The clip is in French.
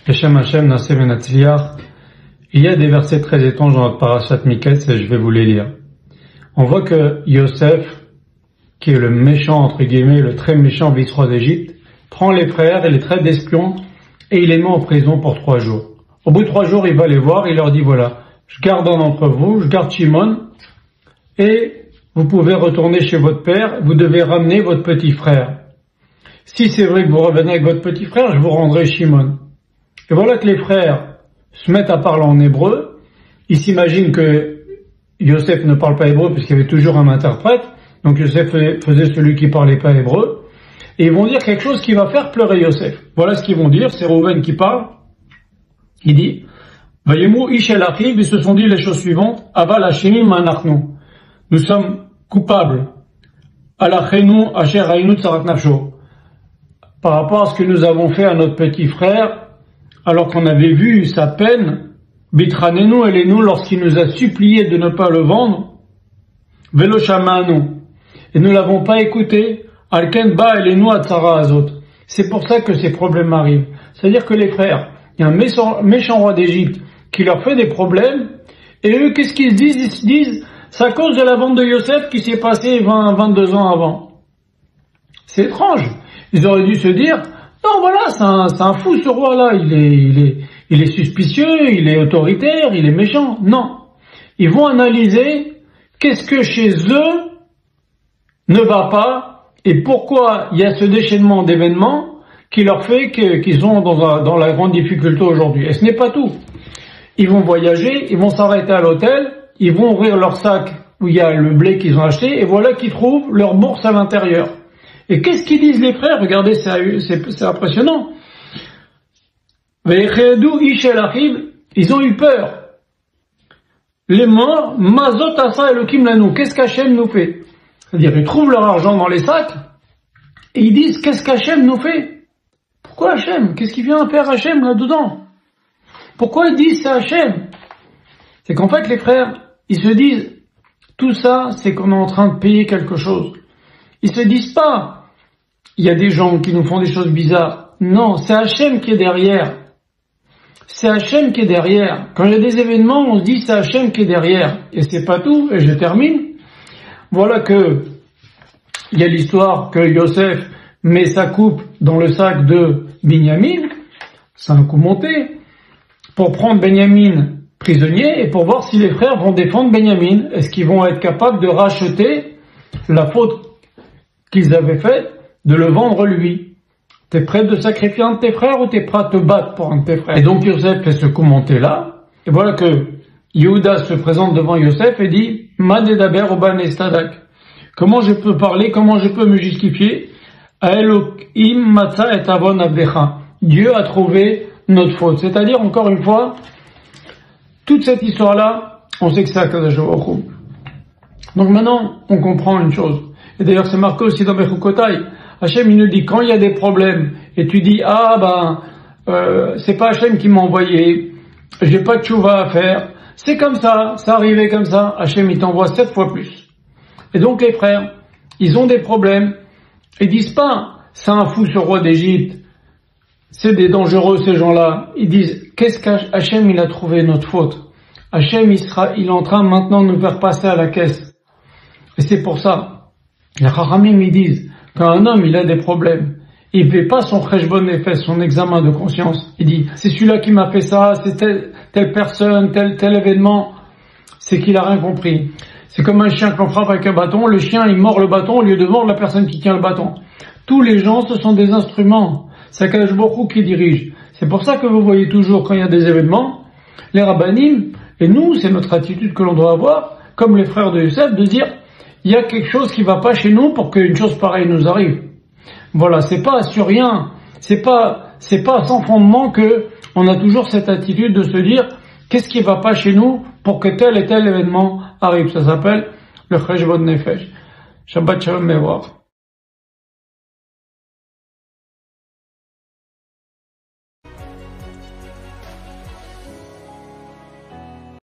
Hashem Hashem Naseh Ben Hatzliach. Il y a des versets très étranges dans notre parashat Miketz et je vais vous les lire. On voit que Yosef, qui est le méchant, entre guillemets, le très méchant vice-roi d'Égypte, prend les frères et les traite d'espions et il les met en prison pour 3 jours. Au bout de 3 jours, il va les voir, il leur dit voilà, je garde un d'entre vous, je garde Shimon et vous pouvez retourner chez votre père, vous devez ramener votre petit frère. Si c'est vrai que vous revenez avec votre petit frère, je vous rendrai Shimon. Et voilà que les frères se mettent à parler en hébreu. Ils s'imaginent que Yosef ne parle pas hébreu puisqu'il y avait toujours un interprète. Donc Yosef faisait celui qui parlait pas hébreu. Et ils vont dire quelque chose qui va faire pleurer Yosef. Voilà ce qu'ils vont dire. C'est Rouven qui parle. Il dit, Vayemu ish el achiv, ils se sont dit les choses suivantes. Aval hashemim anachnu. Nous sommes coupables. Alachenu asher haynu tzarat nafsho. Par rapport à ce que nous avons fait à notre petit frère, alors qu'on avait vu sa peine, bitranenu elenu, lorsqu'il nous a supplié de ne pas le vendre, velo shamanu, et nous l'avons pas écouté, alken ba elenu atzara azot. C'est pour ça que ces problèmes arrivent. C'est-à-dire que les frères, il y a un méchant roi d'Égypte qui leur fait des problèmes, et eux, qu'est-ce qu'ils se disent? Ils se disent, c'est à cause de la vente de Yosef qui s'est passée 22 ans avant. C'est étrange. Ils auraient dû se dire, non, voilà, c'est un fou ce roi-là, il est suspicieux, il est autoritaire, il est méchant. Non. Ils vont analyser qu'est-ce que chez eux ne va pas et pourquoi il y a ce déchaînement d'événements qui leur fait qu'ils sont dans la grande difficulté aujourd'hui. Et ce n'est pas tout. Ils vont voyager, ils vont s'arrêter à l'hôtel, ils vont ouvrir leur sac où il y a le blé qu'ils ont acheté et voilà qu'ils trouvent leur bourse à l'intérieur. Et qu'est-ce qu'ils disent les frères? Regardez, c'est impressionnant. Ils ont eu peur. Les morts, mazot asa elokim lanu. Qu'est-ce qu'Hachem nous fait? C'est-à-dire, ils trouvent leur argent dans les sacs et ils disent, qu'est-ce qu'Hachem nous fait? Pourquoi Hachem? Qu'est-ce qui vient faire Hachem là-dedans? Pourquoi ils disent c'est Hachem? C'est qu'en fait, les frères, ils se disent, tout ça, c'est qu'on est en train de payer quelque chose. Ils se disent pas, il y a des gens qui nous font des choses bizarres. Non, c'est Hachem qui est derrière. C'est Hachem qui est derrière. Quand il y a des événements, on se dit c'est Hachem qui est derrière. Et c'est pas tout, et je termine. Voilà que, il y a l'histoire que Yosef met sa coupe dans le sac de Binyamin. C'est un coup monté. Pour prendre Binyamin prisonnier et pour voir si les frères vont défendre Binyamin. Est-ce qu'ils vont être capables de racheter la faute qu'ils avaient faite, de le vendre lui. T'es prêt de sacrifier un de tes frères ou t'es prêt à te battre pour un de tes frères? Et donc Yosef fait ce commenter là, et voilà que Yehuda se présente devant Yosef et dit, Madedaber oban estadak. Comment je peux parler, comment je peux me justifier? Aelokim matza et avon abdecha. Dieu a trouvé notre faute. C'est-à-dire, encore une fois, toute cette histoire-là, on sait que c'est Akadosh Baruch Hu. Donc maintenant, on comprend une chose. Et d'ailleurs, c'est marqué aussi dans Bechukotai. Hachem, il nous dit, quand il y a des problèmes, et tu dis, c'est pas Hachem qui m'a envoyé, j'ai pas de tchouva à faire, c'est comme ça arrivait comme ça, Hachem, il t'envoie 7 fois plus. Et donc, les frères, ils ont des problèmes, ils disent pas, c'est un fou ce roi d'Égypte, c'est des dangereux ces gens-là. Ils disent, qu'est-ce qu'Hachem, il a trouvé notre faute? Hachem, il est en train maintenant de nous faire passer à la caisse. Et c'est pour ça, les Chachamim, ils disent, quand un homme, il a des problèmes, il ne fait pas son cheshbon nefesh, son examen de conscience. Il dit, c'est celui-là qui m'a fait ça, c'est telle personne, tel événement. C'est qu'il a rien compris. C'est comme un chien qu'on frappe avec un bâton, le chien, il mord le bâton au lieu de mordre la personne qui tient le bâton. Tous les gens, ce sont des instruments. C'est Akadosh Baruch Hu qui dirige. C'est pour ça que vous voyez toujours, quand il y a des événements, les rabbanim, et nous, c'est notre attitude que l'on doit avoir, comme les frères de Yosef, de dire, il y a quelque chose qui va pas chez nous pour qu'une chose pareille nous arrive. Voilà, c'est pas sur rien, c'est pas sans fondement que on a toujours cette attitude de se dire qu'est-ce qui va pas chez nous pour que tel et tel événement arrive. Ça s'appelle le cheshbon nefesh. Shabbat shalom mevorach.